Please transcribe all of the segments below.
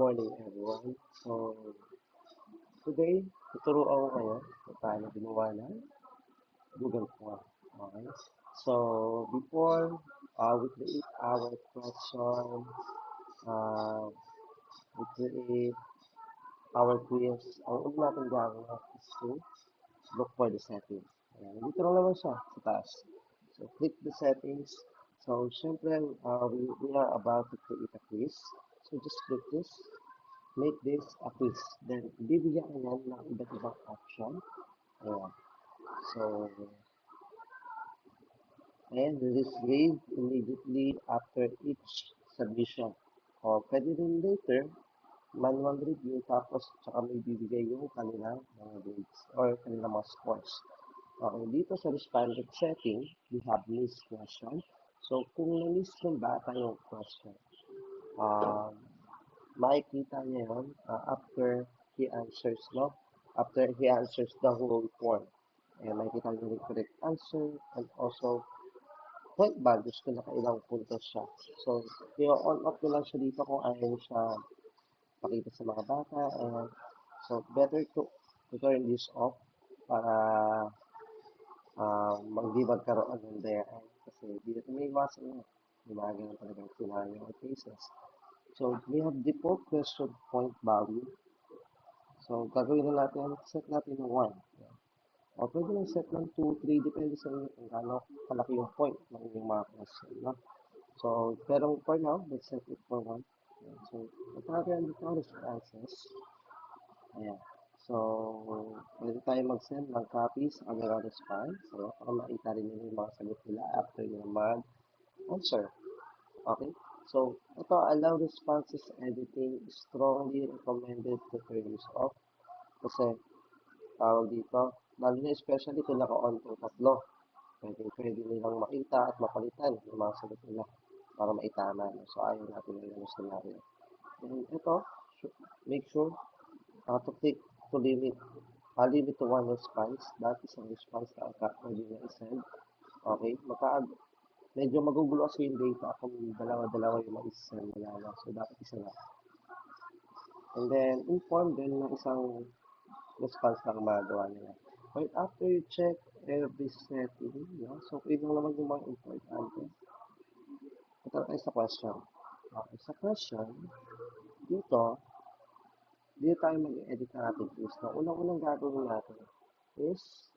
morning, everyone. Today, tuturuan ko kayo kung paano gumawa ng Google Form. Okay? So, before we create our question, uh, we create our quiz, ang una natin gagawin is to look for the settings. Ayan, dito lang naman siya sa taas. So, click the settings. So, syempre, we are about to create a quiz. So, just click this. Make this a quiz. Then, bibigyan ka yan ng iba't ibang option. Ayan. So, and this is raised immediately after each submission. O, pwede rin later, manual review, tapos tsaka may bibigay yung kanilang mga grades or kanilang mga scores. Okay, dito sa responded setting, we have list question. So, kung na-list ng bata yung question, um, makikita niya yun after he answers, no? After he answers the whole form. And makikita niyo yung correct answer and also point values kung nakailang puntos siya. So, i-on off ko lang siya dito kung ayaw niyo siya pakita sa mga bata. And so, better to turn this off para hindi magkaroon ng there. Kasi hindi natin may iwasan yun. Yung mga ganun talagang scenario or cases. So, we have default question point value. So, gagawin na natin, set natin ng 1. O, pwede lang set ng 2, 3, depende sa inyo kung gaano kalaki yung point ng inyong mga question. No? So, pero for now, let's set it for 1. So, ito natin dito ang responses. Ayan. So, pwede tayo mag-send ng copies sa kanilang response. So, para makita rin nyo yung mga sagot nila after nyo mag-answer. Okay? So, ito, allow responses editing, strongly recommended to turn this off. Kasi, tawag dito, lalo na especially kung naka-on to tatlo. Pwede nilang makita at mapalitan yung mga sagot nila para maitama. So, ayaw natin yung scenario. And ito, make sure to click to limit to one response. That is a response na pwede na isend. Okay? Medyo magugulo kasi yung data kung dalawa-dalawa yung ma-isend nila. So, dapat isa na. And then, inform din ng isang response lang magawa nila. Right after you check every setting, yeah, so pwede mo naman yung mga importante. Ito tayo sa question. Okay, sa question, dito tayo mag-edit ng ating quiz. Na unang-unang gagawin natin is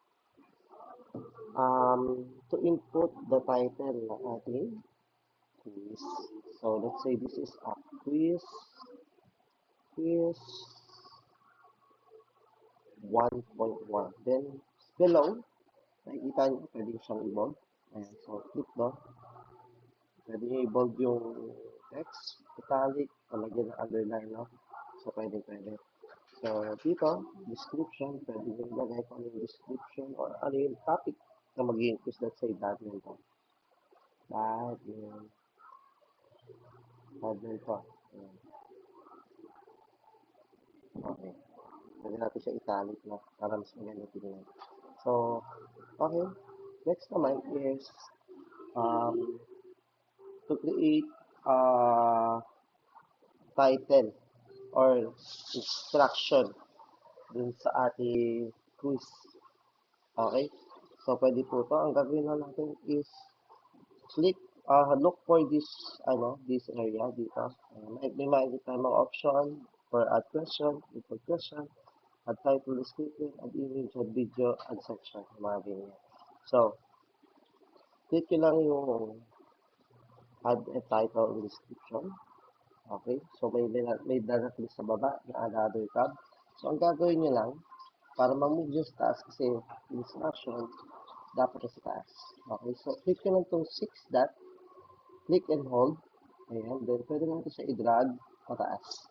to input the title ng ating quiz. So, let's say this is a quiz 1.1. Then, below, nakikita nyo, pwede siyang i-bold. Ayan, so, click no. Pwede nyo i-bold yung text, italic, palagyan ng underline, no? So, pwede. So, dito, description, pwede nyo ilagay kung ano yung description or ano yung topic na magiging quiz, let's say, badminton. Badminton. Ayan. Okay. Pwede natin siya italic, no? Para mas maganda tingnan. So, okay. Next naman is to create a title or instruction dun sa ating quiz. Okay? So, pwede po ito. Ang gagawin na natin is look for this area dito. May makikita mga option for add question, input question, add title, description, add image, add video, add section. Mga ganyan. So, click nyo lang yung add a title and description. Okay? So, may directly sa baba na another tab. So, ang gagawin nyo lang, para ma-move yung sa taas kasi instruction, dapat sa taas. Okay? So, click nyo lang itong 6 dot, click and hold. Ayan. Then, pwede natin siya i-drag pataas.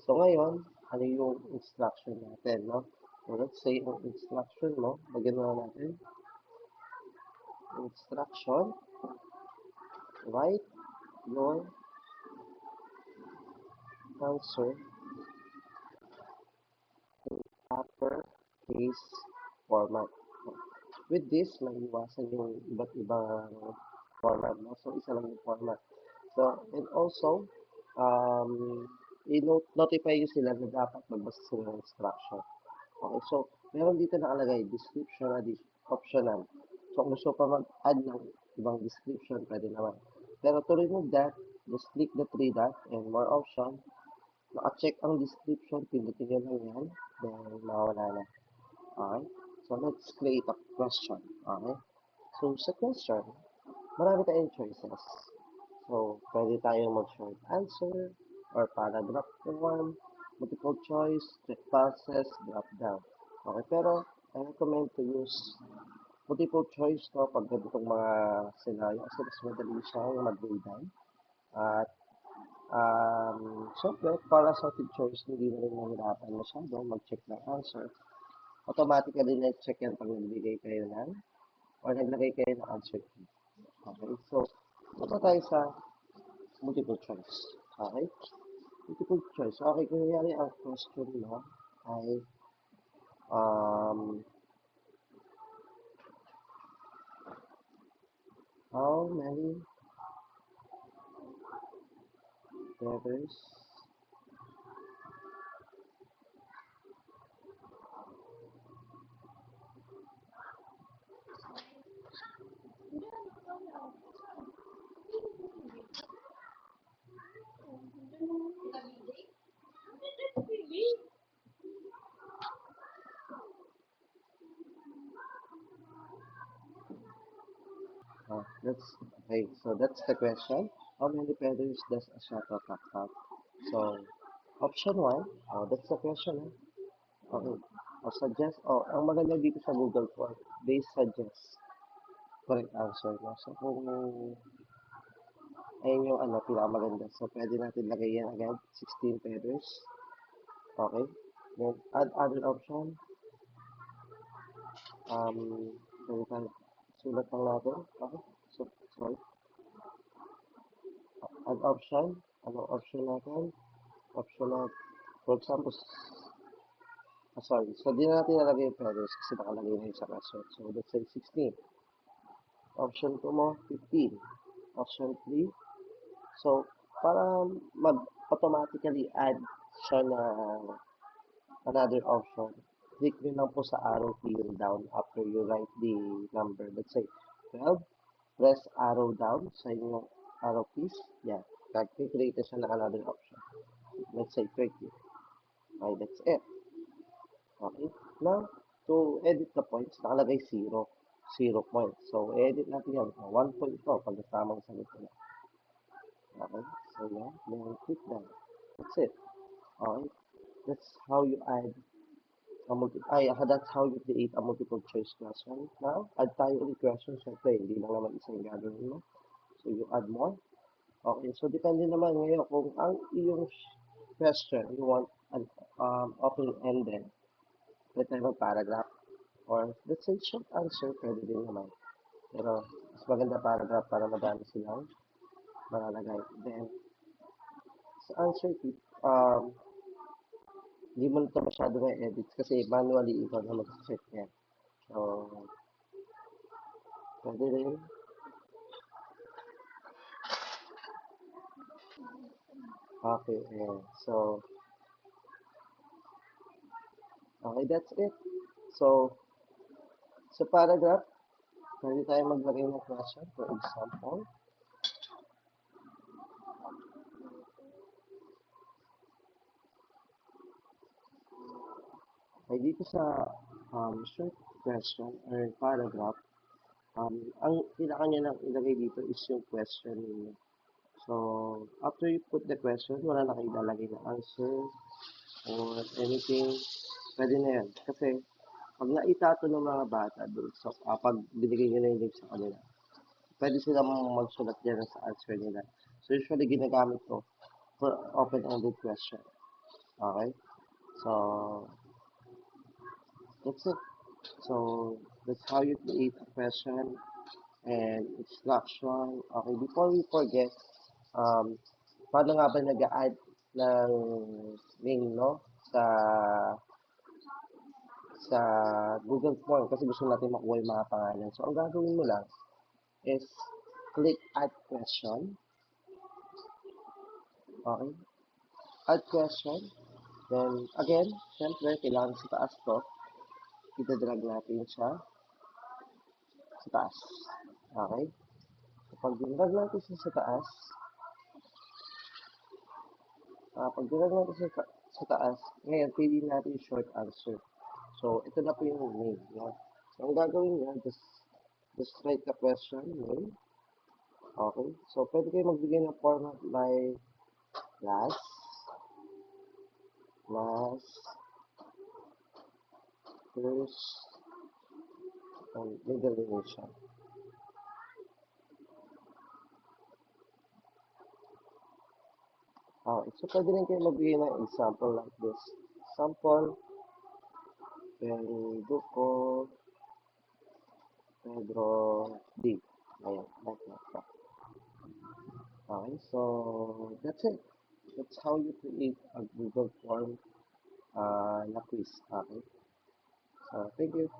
So, ngayon, ano yung instruction natin, no? So, let's say, ang instruction mo, bagyan na natin. Instruction, write your answer in uppercase format. With this, maiiwasan yung iba't ibang format, no? So, isa lang yung format. So, and also, um, i-notify nyo sila na dapat magbasa sila ng instruction. Okay, so, meron dito nakalagay, description na optional. So, kung gusto pa mag-add ng ibang description, pwede naman. Pero to remove that, just click the three dot and more option. Naka-check ang description, pindutin nyo lang yan, then mawala na. Okay, so let's create a question. Okay, so sa question, marami tayong choices. So, pwede tayong mag-short answer, or paragraph form, multiple choice, check boxes, drop down. Okay, pero I recommend to use multiple choice to pag ganitong mga scenario kasi mas madali siyang mag-lay down. At syempre, para sa multiple choice, hindi na rin mahirapan masyado mag-check ng answer. Automatically na-check yan pag nagbigay kayo ng or naglagay kayo ng answer key. Okay, so punta tayo sa multiple choice. Okay, multiple choice. Okay, kung nangyari ang question mo ay how many feathers that's the question. How many feathers does a shuttlecock have? So, option 1, that's the question. Okay. Suggest, ang maganda dito sa Google Form, they suggest correct answer. No? So, kung ayun yung pinakamaganda. So, pwede natin lagay yan agad, 16 feathers. Okay. Then, add other option. Pwede tayo sulat lang natin. Okay. So, sorry. Add option. Anong option natin? Option na, for example, sorry. So, di na natin nalagay yung feathers kasi nakalagay na yung sa question. So, let's say 16. Option 2 mo, 15. Option 3. So, para mag-automatically add siya na another option, click nyo lang po sa arrow key down after you write the number. Let's say 12. Press arrow down sa inyong arrow keys. Yeah. Create siya na another option. Let's say 30. Okay, that's it. Okay. Now, to edit the points, nakalagay 0. 0 points. So, edit natin yan. 1 point ito pag tamang sagot na. Okay. So, yeah. Then, click that. That's it. Okay. That's how you add that's how you create a multiple choice question. Now, add tayo ulit question. Siyempre, hindi lang naman isa yung gagawin mo. So, you add more. Okay. So, depende naman ngayon kung ang iyong question, you want an open-ended, let's say paragraph, or let's say short answer, pwede din naman. Pero, mas maganda paragraph para madami silang malalagay. Then, sa answer key, hindi mo ito masyado ma-edit kasi manually ikaw na mag-set yan. So, pwede rin. Okay, ayan. So, okay, that's it. So, sa paragraph, pwede tayo maglagay ng question. For example, ay dito sa short question or paragraph, ang kailangan niya lang ilagay dito is yung question ninyo. So, after you put the question, wala na kayo ilalagay na answer or anything. Pwede na yan. Kasi, pag naitato ng mga bata doon, so, pag binigay nyo na yung link sa kanila, pwede silang magsulat dyan sa answer nila. So, usually, ginagamit ko for open-ended question. Okay? So, that's it. So, that's how you create a question and instruction. Okay, before we forget, paano nga ba nag-add ng link, no? Sa Google Form kasi gusto natin makuha yung mga pangalan. So, ang gagawin mo lang is click add question. Okay? add question. Then, again, syempre, kailangan sa taas to. Itadrag natin siya sa taas. Okay? So, pag dinrag natin siya sa taas, pag dinrag natin siya sa taas, ngayon, pili natin yung short answer. So, ito na po yung name. Yeah? So, ang gagawin niya, just write the question, name. Okay? So, pwede kayo magbigay ng format like last, first, and middle initial. So pwede rin kayo magbigay ng example like this. Example, Duco, Pedro, D. Ayan, like that. Okay, so that's it. That's how you create a Google form na quiz. Okay, so thank you.